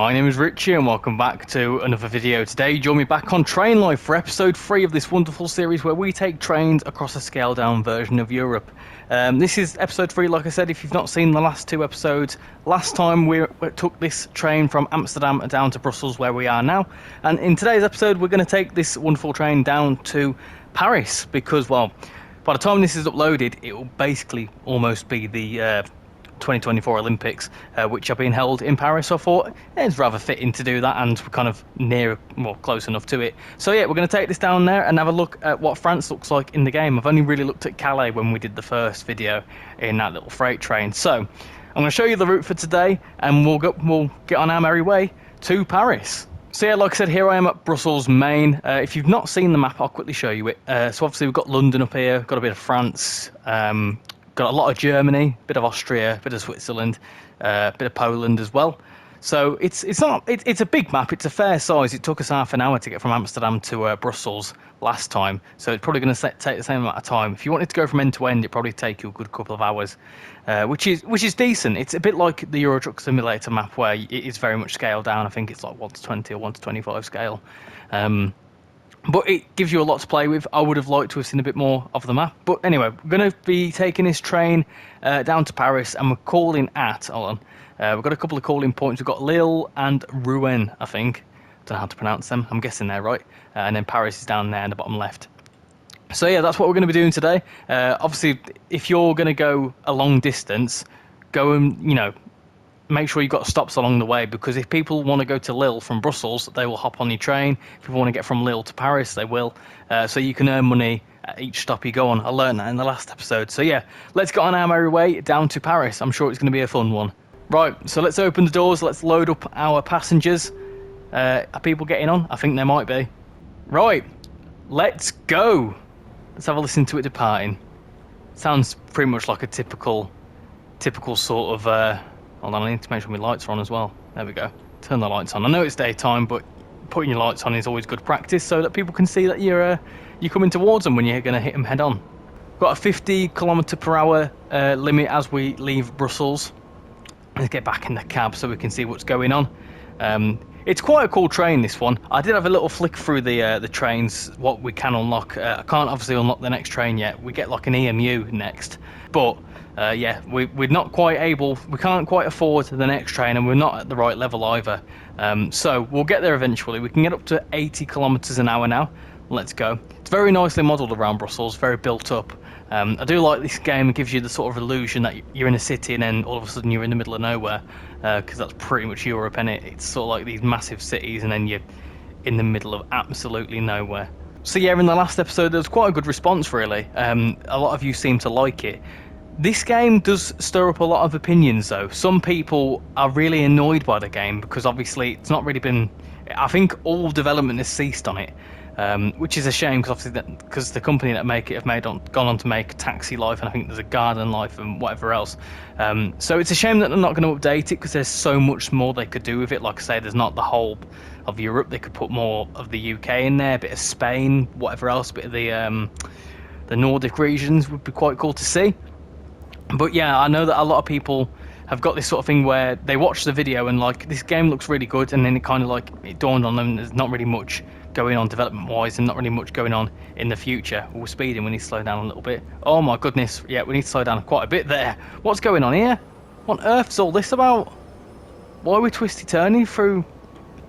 My name is Richie and welcome back to another video. Today join me back on TrainLife for episode 3 of this wonderful series where we take trains across a scaled down version of Europe. This is episode 3, like I said, if you've not seen the last 2 episodes. Last time we took this train from Amsterdam down to Brussels where we are now. And in today's episode we're going to take this wonderful train down to Paris because, well, by the time this is uploaded it will basically almost be the 2024 Olympics, which are being held in Paris. So I thought it's rather fitting to do that, and we're kind of close enough to it. So yeah, we're going to take this down there and have a look at what France looks like in the game. I've only really looked at Calais when we did the first video in that little freight train. So I'm going to show you the route for today, and we'll get on our merry way to Paris. So yeah, like I said, here I am at Brussels Main. If you've not seen the map, I'll quickly show you it. So obviously we've got London up here, got a bit of France, got a lot of Germany, a bit of Austria, a bit of Switzerland, a bit of Poland as well. So it's a big map. It's a fair size. It took us half an hour to get from Amsterdam to Brussels last time. So it's probably going to take the same amount of time. If you wanted to go from end to end, it'd probably take you a good couple of hours, which is decent. It's a bit like the Euro Truck Simulator map where it is very much scaled down. I think it's like 1:20 or 1:25 scale. But it gives you a lot to play with. I would have liked to have seen a bit more of the map. But anyway, we're going to be taking this train down to Paris, and we're calling at, hold on, we've got a couple of calling points. We've got Lille and Rouen, I think. Don't know how to pronounce them. I'm guessing they're right. And then Paris is down there in the bottom left. So yeah, that's what we're going to be doing today. Obviously, if you're going to go a long distance, go and, make sure you've got stops along the way, because if people want to go to Lille from Brussels, they will hop on your train. If people want to get from Lille to Paris, they will. So you can earn money at each stop you go on. I learned that in the last episode. So yeah, let's get on our merry way down to Paris. I'm sure it's going to be a fun one. Right, so let's open the doors. Let's load up our passengers. Are people getting on? I think there might be. Right, let's go. Let's have a listen to it departing. Sounds pretty much like a typical sort of... Hold on, I need to make sure my lights are on as well. There we go. Turn the lights on. I know it's daytime, but putting your lights on is always good practice so that people can see that you're coming towards them when you're going to hit them head on. Got a 50 km/h limit as we leave Brussels. Let's get back in the cab so we can see what's going on. It's quite a cool train, this one. I did have a little flick through the trains, what we can unlock. I can't obviously unlock the next train yet. We get like an EMU next, but yeah, we're not quite able, we can't quite afford the next train, and we're not at the right level either. So we'll get there eventually. We can get up to 80 km/h now. Let's go. It's very nicely modelled around Brussels, very built up. I do like this game. It gives you the sort of illusion that you're in a city and then all of a sudden you're in the middle of nowhere, because that's pretty much Europe, isn't it? It's sort of like these massive cities and then you're in the middle of absolutely nowhere. So yeah, in the last episode there was quite a good response, really. A lot of you seem to like it. This game does stir up a lot of opinions, though. Some people are really annoyed by the game because obviously it's not really been... I think all development has ceased on it, which is a shame, because the company that make it have gone on to make Taxi Life, and I think there's a Garden Life and whatever else. So it's a shame that they're not going to update it, because there's so much more they could do with it. Like I say, there's not the whole of Europe. They could put more of the UK in there, a bit of Spain, whatever else, a bit of the Nordic regions would be quite cool to see. But yeah, I know that a lot of people have got this sort of thing where they watch the video and like, this game looks really good, and then it dawned on them there's not really much going on development wise and not really much going on in the future. We're speeding, we need to slow down a little bit. Oh my goodness, yeah, we need to slow down quite a bit there. What's going on here? What on earth's all this about? Why are we twisty turning through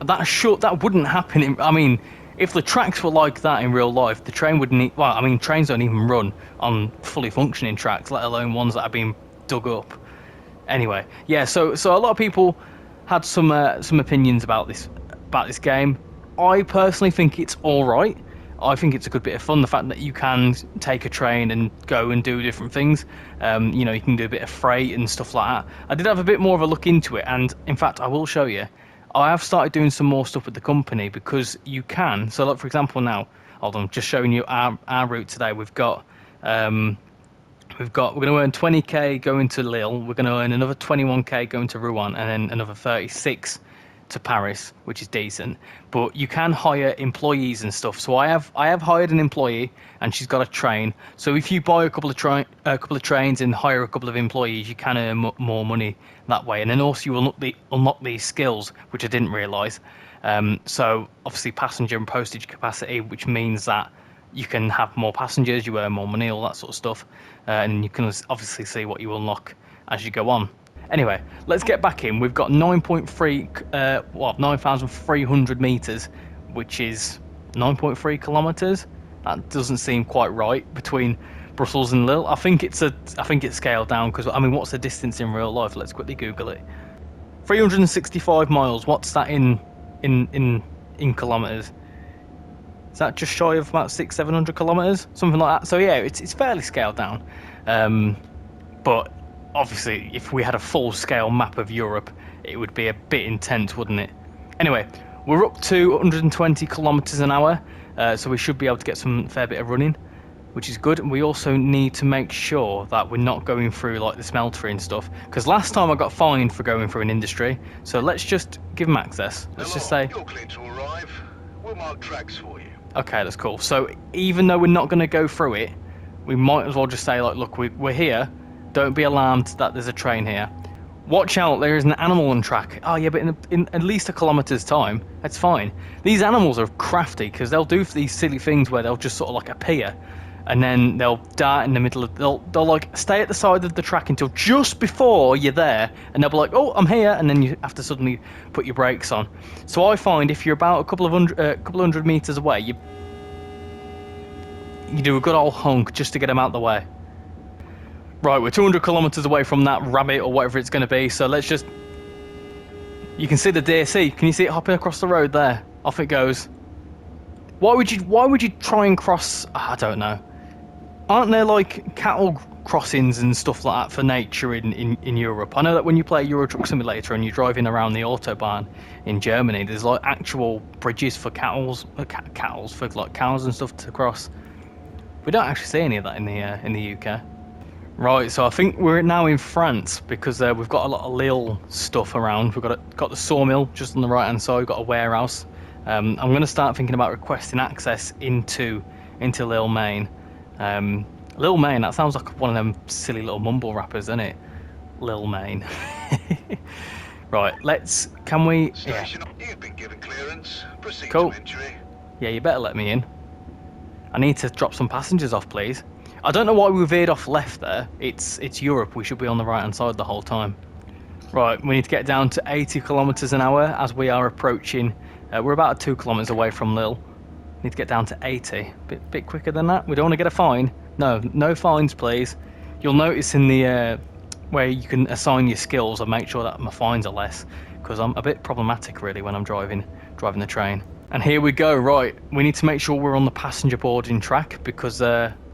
that short? That wouldn't happen I mean, if the tracks were like that in real life, the train wouldn't need... Well, I mean, trains don't even run on fully functioning tracks, let alone ones that are being dug up. Anyway, yeah, so a lot of people had some opinions about this game. I personally think it's all right. I think it's a good bit of fun, the fact that you can take a train and go and do different things. You can do a bit of freight and stuff like that. I did have a bit more of a look into it, and in fact, I will show you. I have started doing some more stuff with the company, because you can. So, like, for example, now, hold on, just showing you our route today. We're going to earn 20k going to Lille. We're going to earn another 21k going to Rouen, and then another 36 to Paris, which is decent. But you can hire employees and stuff. So I have hired an employee, and she's got a train. So if you buy a couple of trains and hire a couple of employees, you can earn more money that way. And then also you unlock these skills, which I didn't realise. So obviously passenger and postage capacity, which means that you can have more passengers, you earn more money, all that sort of stuff. And you can obviously see what you unlock as you go on. Anyway, let's get back in. We've got 9,300 meters, which is 9.3 kilometers. That doesn't seem quite right between Brussels and Lille. I think it's scaled down because I mean, what's the distance in real life? Let's quickly Google it. 365 miles. What's that in kilometers? Is that just shy of about 600-700 kilometers, something like that? So yeah, it's fairly scaled down, but obviously, if we had a full-scale map of Europe, it would be a bit intense, wouldn't it? Anyway, we're up to 120 kilometers an hour, so we should be able to get some fair bit of running, which is good. And we also need to make sure that we're not going through like the smeltery and stuff, because last time I got fined for going through an industry. So let's just give them access. Let's just say you're clear to arrive. We'll mark tracks for you. Okay, that's cool. So even though we're not going to go through it, we might as well just say like, look, we're here. Don't be alarmed that there's a train here. Watch out, there is an animal on track. Oh yeah, but in at least a kilometre's time, that's fine. These animals are crafty because they'll do these silly things where they'll just sort of like appear, and then they'll dart in the middle of. They'll like stay at the side of the track until just before you're there, and they'll be like, "Oh, I'm here," and then you have to suddenly put your brakes on. So I find if you're about a couple of hundred meters away, you do a good old honk just to get them out of the way. Right, we're 200 kilometers away from that rabbit or whatever it's going to be, so let's just... You can see the deer, see? Can you see it hopping across the road there? Off it goes. Why would you try and cross... I don't know. Aren't there, like, cattle crossings and stuff like that for nature in Europe? I know that when you play Euro Truck Simulator and you're driving around the Autobahn in Germany, there's, like, actual bridges for for, like, cows and stuff to cross. We don't actually see any of that in the UK. Right, so I think we're now in France because we've got a lot of Lille stuff around. We've got the sawmill just on the right hand side. We've got a warehouse. I'm going to start thinking about requesting access into Lille Main. Lille Main, that sounds like one of them silly little mumble rappers, doesn't it? Lille Main. Right, can we... Station, yeah. You've been given clearance. Proceed cool. to entry. Yeah, you better let me in. I need to drop some passengers off, please. I don't know why we veered off left there. It's Europe. We should be on the right hand side the whole time. Right, we need to get down to 80 kilometers an hour as we are approaching. We're about 2 kilometers away from Lille. Need to get down to 80. Bit quicker than that. We don't want to get a fine. No fines, please. You'll notice in the where you can assign your skills, I make sure that my fines are less because I'm a bit problematic really when I'm driving the train. And here we go. Right, we need to make sure we're on the passenger boarding track because.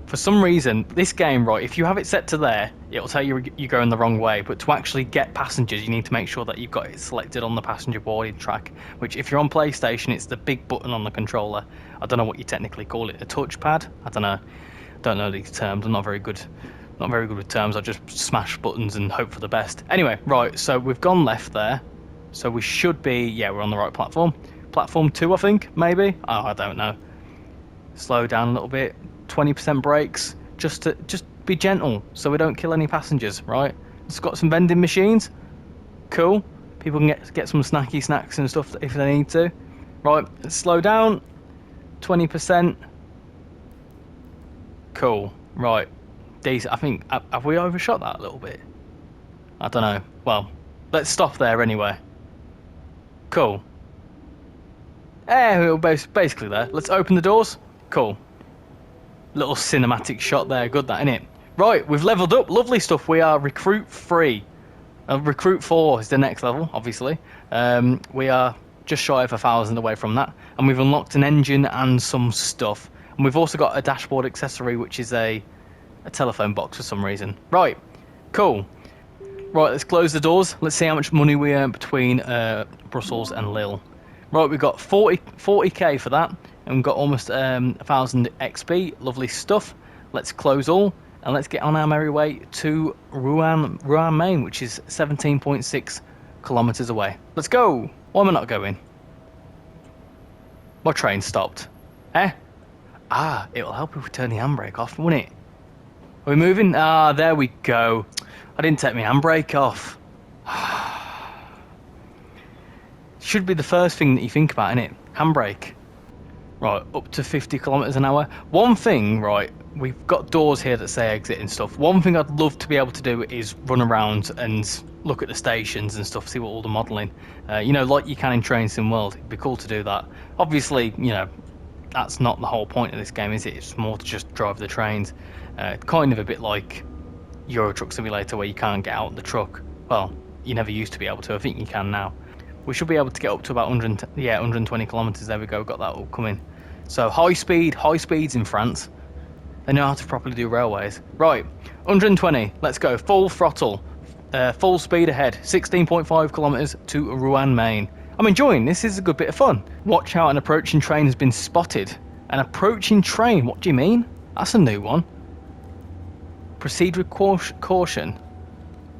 For some reason, this game, right, if you have it set to there, it'll tell you you're going the wrong way. But to actually get passengers, you need to make sure that you've got it selected on the passenger boarding track, which if you're on PlayStation, it's the big button on the controller. I don't know what you technically call it, a touchpad? I don't know these terms. I'm not very good with terms. I just smash buttons and hope for the best. Anyway, right, so we've gone left there. So we should be, yeah, we're on the right platform. Platform 2, I think, maybe? Oh, I don't know. Slow down a little bit. 20% brakes, just be gentle so we don't kill any passengers, right? It's got some vending machines, cool. People can get some snacky snacks and stuff if they need to. Right, slow down, 20%, cool. Right, decent. I think, have we overshot that a little bit? I don't know. Well, let's stop there anyway. Cool. We're basically there. Let's open the doors. Cool. Little cinematic shot there, good that, innit? Right, we've leveled up, lovely stuff. We are recruit 3. Recruit 4 is the next level, obviously. We are just shy of 1,000 away from that. And we've unlocked an engine and some stuff. And we've also got a dashboard accessory, which is a telephone box for some reason. Right, cool. Right, let's close the doors. Let's see how much money we earn between Brussels and Lille. Right, we've got 40k for that. And we've got almost 1,000 XP, lovely stuff. Let's close all and let's get on our merry way to Rouen Main, which is 17.6 kilometers away. Let's go! Why am I not going? My train stopped. Eh? Ah, it'll help if we turn the handbrake off, won't it? Are we moving? Ah, there we go. I didn't take my handbrake off. Should be the first thing that you think about, innit? Handbrake. Right, up to 50 kilometers an hour. One thing, right, we've got doors here that say exit and stuff. One thing I'd love to be able to do is run around and look at the stations and stuff, see what all the modelling, you know, like you can in Train Sim World. It'd be cool to do that. Obviously, you know, that's not the whole point of this game, is it? It's more to just drive the trains. Kind of a bit like Euro Truck Simulator, where you can't get out of the truck. Well, you never used to be able to. I think you can now. We should be able to get up to about 120 kilometers. There we go. Got that all coming. So high speeds in France. They know how to properly do railways. Right, 120. Let's go. Full throttle. Full speed ahead. 16.5 kilometers to Rouen, Maine. I'm enjoying this. This is a good bit of fun. Watch out, an approaching train has been spotted. An approaching train? What do you mean? That's a new one. Proceed with caution.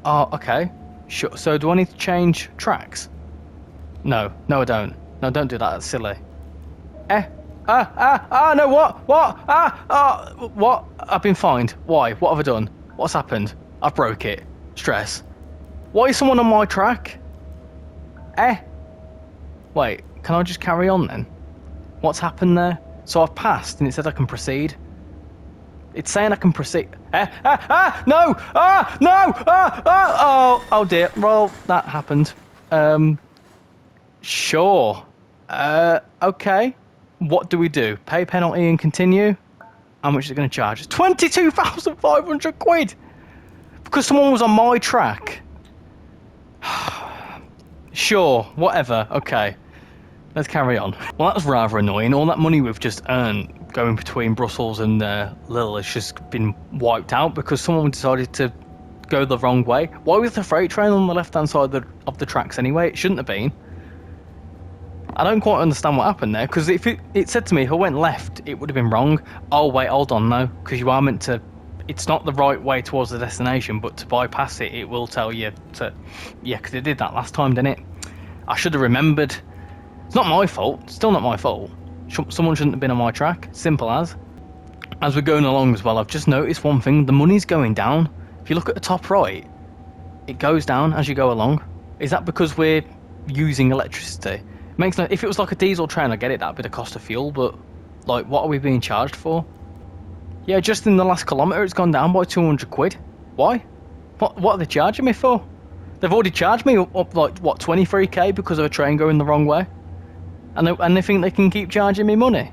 Oh, okay. Sure. So do I need to change tracks? No, I don't. No, don't do that. That's silly. No, what? I've been fined. Why? What have I done? What's happened? I broke it. Stress. Why is someone on my track? Wait, can I just carry on then? What's happened there? So I've passed and it said I can proceed. It's saying I can proceed. No! Oh dear. Well, that happened. Sure. Okay. What do we do? Pay penalty and continue? How much is it going to charge? 22,500 quid! Because someone was on my track. Sure, whatever, okay. Let's carry on. Well, that's rather annoying. All that money we've just earned going between Brussels and Lille has just been wiped out because someone decided to go the wrong way. Why was the freight train on the left-hand side of the tracks anyway? It shouldn't have been. I don't quite understand what happened there, because if it said to me if I went left, it would have been wrong. Oh, wait, hold on, no, because you are meant to... It's not the right way towards the destination, but to bypass it, it will tell you to... Yeah, because it did that last time, didn't it? I should have remembered. It's not my fault. Still not my fault. Someone shouldn't have been on my track. Simple as. As we're going along as well, I've just noticed one thing. The money's going down. If you look at the top right, it goes down as you go along. Is that because we're using electricity? Makes no... If it was like a diesel train, I get it, that'd be the cost of fuel, but like, what are we being charged for? Yeah, just in the last kilometre, it's gone down by 200 quid. Why? What are they charging me for? They've already charged me up like, what, 23k because of a train going the wrong way? And they think they can keep charging me money?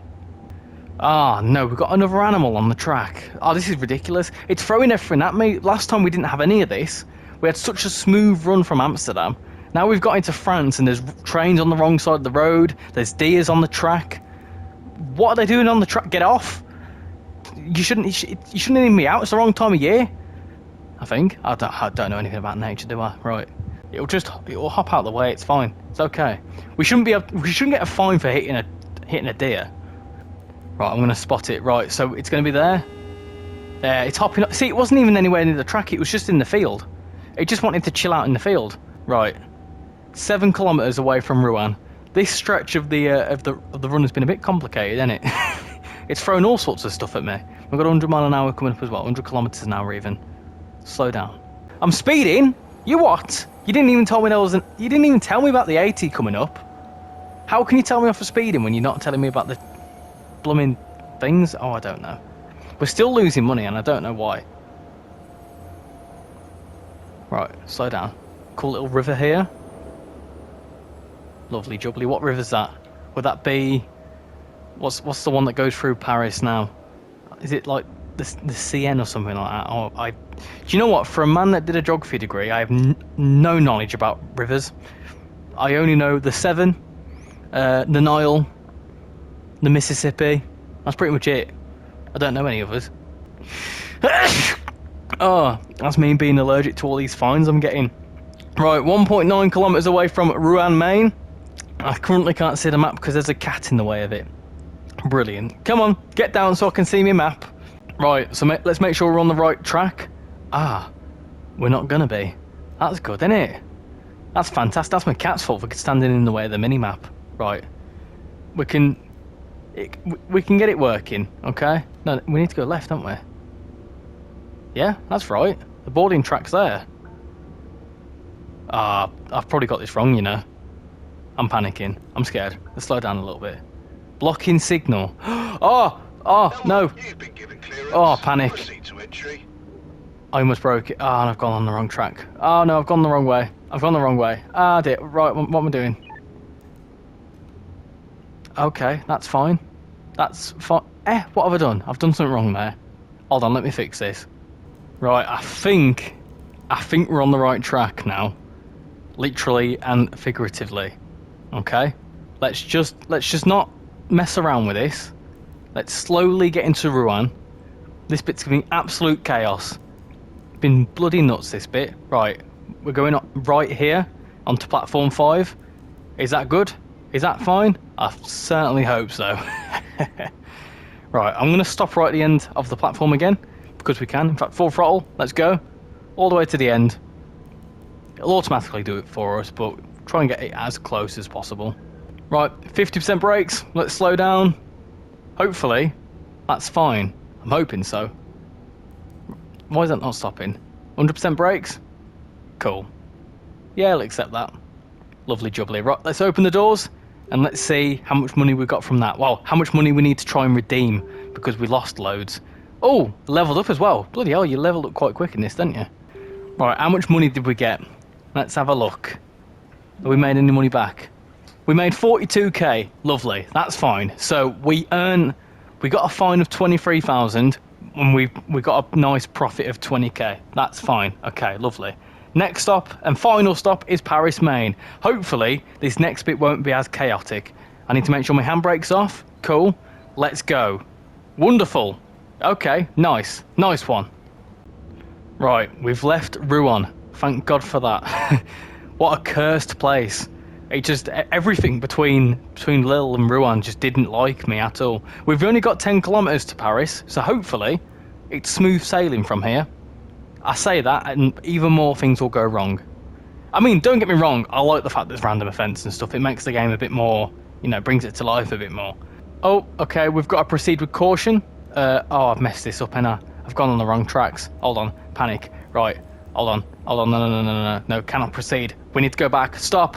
Ah, no, we've got another animal on the track. Oh, this is ridiculous. It's throwing everything at me. Last time we didn't have any of this. We had such a smooth run from Amsterdam. Now we've got into France and there's trains on the wrong side of the road. There's deers on the track. What are they doing on the track? Get off! You shouldn't even be out. It's the wrong time of year. I think. I don't know anything about nature, do I? Right. It'll hop out of the way. It's fine. It's okay. We shouldn't get a fine for hitting a deer. Right. I'm gonna spot it. Right. So it's gonna be there. There. It's hopping up. See, it wasn't even anywhere near the track. It was just in the field. It just wanted to chill out in the field. Right. 7 kilometers away from Rouen. This stretch of the run has been a bit complicated, hasn't it? It's thrown all sorts of stuff at me. We've got 100 mile an hour coming up as well. 100 kilometers an hour even. Slow down. I'm speeding. You what? You didn't even tell me You didn't even tell me about the 80 coming up. How can you tell me off for speeding when you're not telling me about the blooming things? Oh, I don't know. We're still losing money and I don't know why. Right, slow down. Cool little river here. Lovely jubbly. What river's that? Would that be... What's the one that goes through Paris now? Is it like the Seine or something like that? Oh, do you know what? For a man that did a geography degree, I have no knowledge about rivers. I only know the Severn, the Nile, the Mississippi. That's pretty much it. I don't know any others. Oh, that's me being allergic to all these fines I'm getting. Right, 1.9 kilometers away from Rouen, Maine. I currently can't see the map because there's a cat in the way of it. Brilliant. Come on, get down so I can see my map. Right, so let's make sure we're on the right track. Ah, we're not gonna be. That's good, isn't it? That's fantastic. That's my cat's fault for standing in the way of the mini-map. Right. We can get it working, okay? No, we need to go left, don't we? Yeah, that's right. The boarding track's there. I've probably got this wrong, you know. I'm panicking. I'm scared. Let's slow down a little bit. Blocking signal. Oh, no. You've been given clearance. Oh, panic. Proceed to entry. I almost broke it. Oh, and I've gone on the wrong track. Oh, no, I've gone the wrong way. Ah, dear. Right, what am I doing? Okay, that's fine. That's fine. What have I done? I've done something wrong there. Hold on, let me fix this. Right, I think we're on the right track now. Literally and figuratively. Okay? Let's just not mess around with this. Let's slowly get into Rouen. This bit's gonna be absolute chaos. Been bloody nuts, this bit. Right, we're going up right here onto platform 5. Is that good? Is that fine? I certainly hope so. Right, I'm going to stop right at the end of the platform again, because we can. In fact, full throttle, let's go. All the way to the end. It'll automatically do it for us, but try and get it as close as possible. Right, 50% brakes, let's slow down. Hopefully, that's fine. I'm hoping so. Why is that not stopping? 100% brakes? Cool. Yeah, I'll accept that. Lovely jubbly. Right, let's open the doors and let's see how much money we got from that. Well, how much money we need to try and redeem because we lost loads. Oh, leveled up as well. Bloody hell, you leveled up quite quick in this, didn't you? Right, how much money did we get? Let's have a look. Have we made any money back? We made 42k. Lovely, that's fine. So we got a fine of 23,000 and we got a nice profit of 20k. That's fine. Okay, lovely. Next stop and final stop is Paris, Maine. Hopefully, this next bit won't be as chaotic. I need to make sure my handbrake's off. Cool. Let's go. Wonderful. Okay, nice. Nice one. Right, we've left Rouen. Thank God for that. What a cursed place. It just, everything between Lille and Rouen just didn't like me at all. We've only got 10 kilometers to Paris, so hopefully it's smooth sailing from here. I say that, and even more things will go wrong. I mean, don't get me wrong, I like the fact there's random events and stuff. It makes the game a bit more, you know, brings it to life a bit more. Oh, okay, we've got to proceed with caution. Oh, I've messed this up, and I've gone on the wrong tracks. Hold on, panic. Right, hold on, no, cannot proceed. We need to go back. Stop.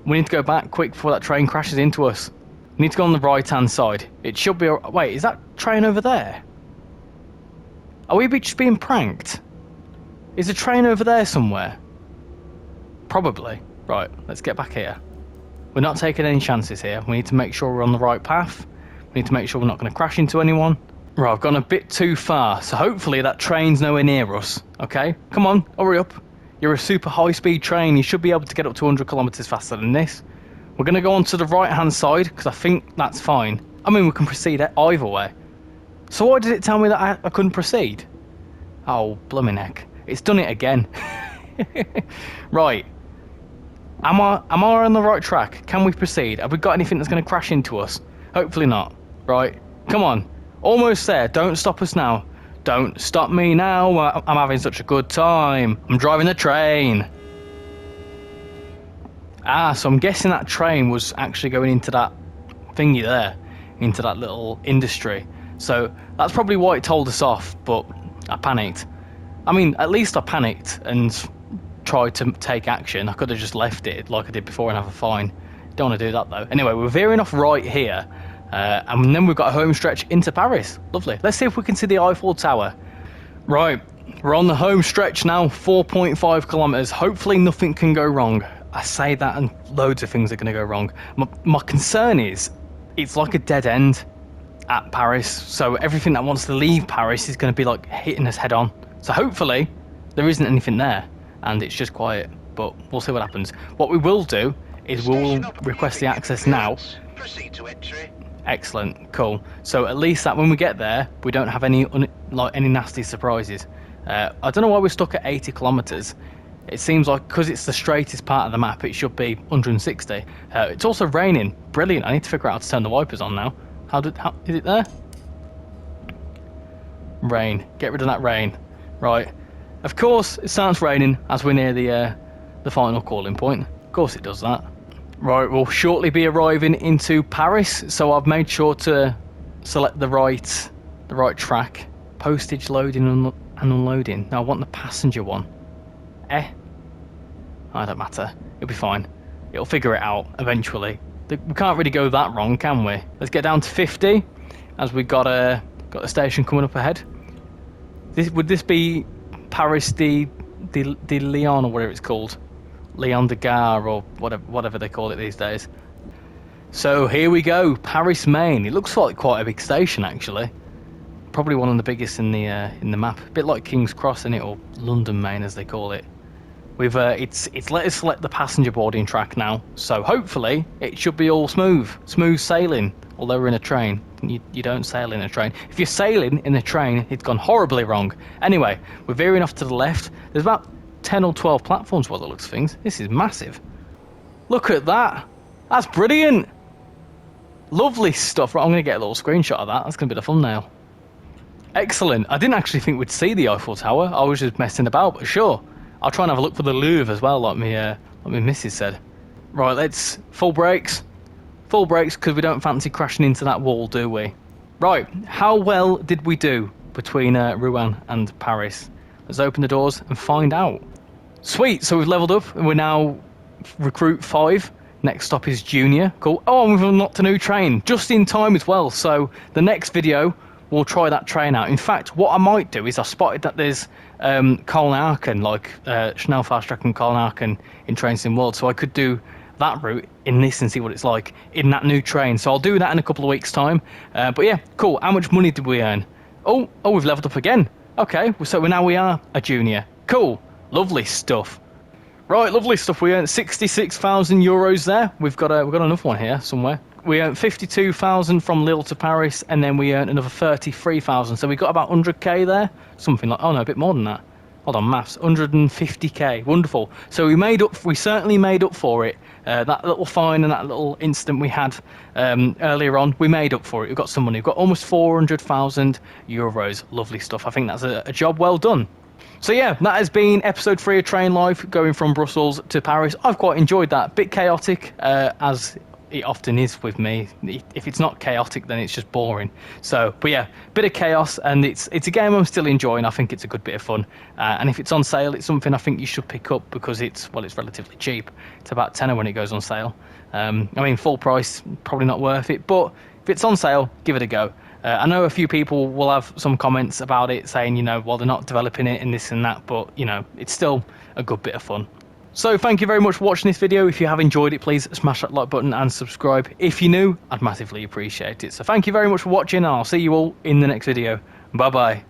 We need to go back quick before that train crashes into us. We need to go on the right-hand side. It should be... Wait, is that train over there? Are we just being pranked? Is the train over there somewhere? Probably. Right, let's get back here. We're not taking any chances here. We need to make sure we're on the right path. We need to make sure we're not going to crash into anyone. Right, I've gone a bit too far, so hopefully that train's nowhere near us. Okay, come on, hurry up. You're a super high-speed train. You should be able to get up to 100 kilometers faster than this. We're going to go on to the right-hand side, because I think that's fine. I mean, we can proceed either way. So why did it tell me that I couldn't proceed? Oh, blooming heck. It's done it again. Right. Am I on the right track? Can we proceed? Have we got anything that's going to crash into us? Hopefully not. Right. Come on. Almost there. Don't stop us now. Don't stop me now. I'm having such a good time. I'm driving the train. Ah, so I'm guessing that train was actually going into that thingy there. Into that little industry. So that's probably why it told us off, but I panicked. I mean, at least I panicked and tried to take action. I could have just left it like I did before and have a fine. Don't want to do that though. Anyway, we're veering off right here. And then we've got a home stretch into Paris. Lovely. Let's see if we can see the Eiffel Tower. Right, we're on the home stretch now, 4.5 kilometers. Hopefully nothing can go wrong. I say that and loads of things are going to go wrong. My concern is, it's like a dead end at Paris. So everything that wants to leave Paris is going to be like hitting us head on. So hopefully there isn't anything there and it's just quiet. But we'll see what happens. What we will do is we'll request the access now. Proceed to entry. Excellent, cool. So at least that when we get there, we don't have any nasty surprises. I don't know why we're stuck at 80 kilometers. It seems like because it's the straightest part of the map, it should be 160. It's also raining. Brilliant. I need to figure out how to turn the wipers on now. How is it there? Rain. Get rid of that rain. Right. Of course, it starts raining as we're near the the final calling point. Of course it does that. Right, we'll shortly be arriving into Paris, so I've made sure to select the right track. Postage loading and unloading. Now I want the passenger one. I don't matter. It'll be fine. It'll figure it out eventually. We can't really go that wrong, can we? Let's get down to 50, as we got a station coming up ahead. Would this be Paris de Lyon, or whatever it's called? Lyon de Gare, or whatever they call it these days. So here we go, Paris Main. It looks like quite a big station actually. Probably one of the biggest in the map. A bit like King's Cross, isn't it, or London Main as they call it. We've it's let us select the passenger boarding track now, so hopefully it should be all smooth sailing. Although we're in a train, you don't sail in a train. If you're sailing in a train, it's gone horribly wrong. Anyway, we're veering off to the left. There's about 10 or 12 platforms by the looks of things. This is massive. Look at that. That's brilliant. Lovely stuff. Right, I'm going to get a little screenshot of that. That's going to be the thumbnail. Excellent. I didn't actually think we'd see the Eiffel Tower. I was just messing about, but sure. I'll try and have a look for the Louvre as well, like my missus said. Right, let's full brakes. Full brakes, because we don't fancy crashing into that wall, do we? Right, how well did we do between Rouen and Paris? Let's open the doors and find out. Sweet, so we've leveled up and we're now recruit 5. Next stop is Junior. Cool. Oh, and we've unlocked a new train, just in time as well. So the next video, we'll try that train out. In fact, what I might do is I spotted that there's Colnarken, like Schnellfahrstrecke and Colnarken in Train Sim World, so I could do that route in this and see what it's like in that new train. So I'll do that in a couple of weeks' time. But yeah, cool. How much money did we earn? Oh, we've leveled up again. Okay, so now we are a junior. Cool. Lovely stuff. Right, lovely stuff. We earned 66,000 euros there. We've got another one here somewhere. We earned 52,000 from Lille to Paris, and then we earned another 33,000. So we got about 100k there. Something like, oh no, a bit more than that. Hold on, maths. 150k. Wonderful. So we certainly made up for it. That little fine and that little incident we had earlier on, we made up for it. We've got some money. We've got almost 400,000 euros. Lovely stuff. I think that's a job well done. So yeah, that has been episode 3 of TrainLife, going from Brussels to Paris. I've quite enjoyed that. Bit chaotic, as it often is with me. If it's not chaotic, then it's just boring. So, but yeah, bit of chaos, and it's a game I'm still enjoying. I think it's a good bit of fun. And if it's on sale, it's something I think you should pick up, because it's relatively cheap. It's about tenner when it goes on sale. I mean, full price, probably not worth it, but if it's on sale, give it a go. I know a few people will have some comments about it saying, you know, well, they're not developing it and this and that, but, you know, it's still a good bit of fun. So thank you very much for watching this video. If you have enjoyed it, please smash that like button and subscribe. If you're new, I'd massively appreciate it. So thank you very much for watching, and I'll see you all in the next video. Bye-bye.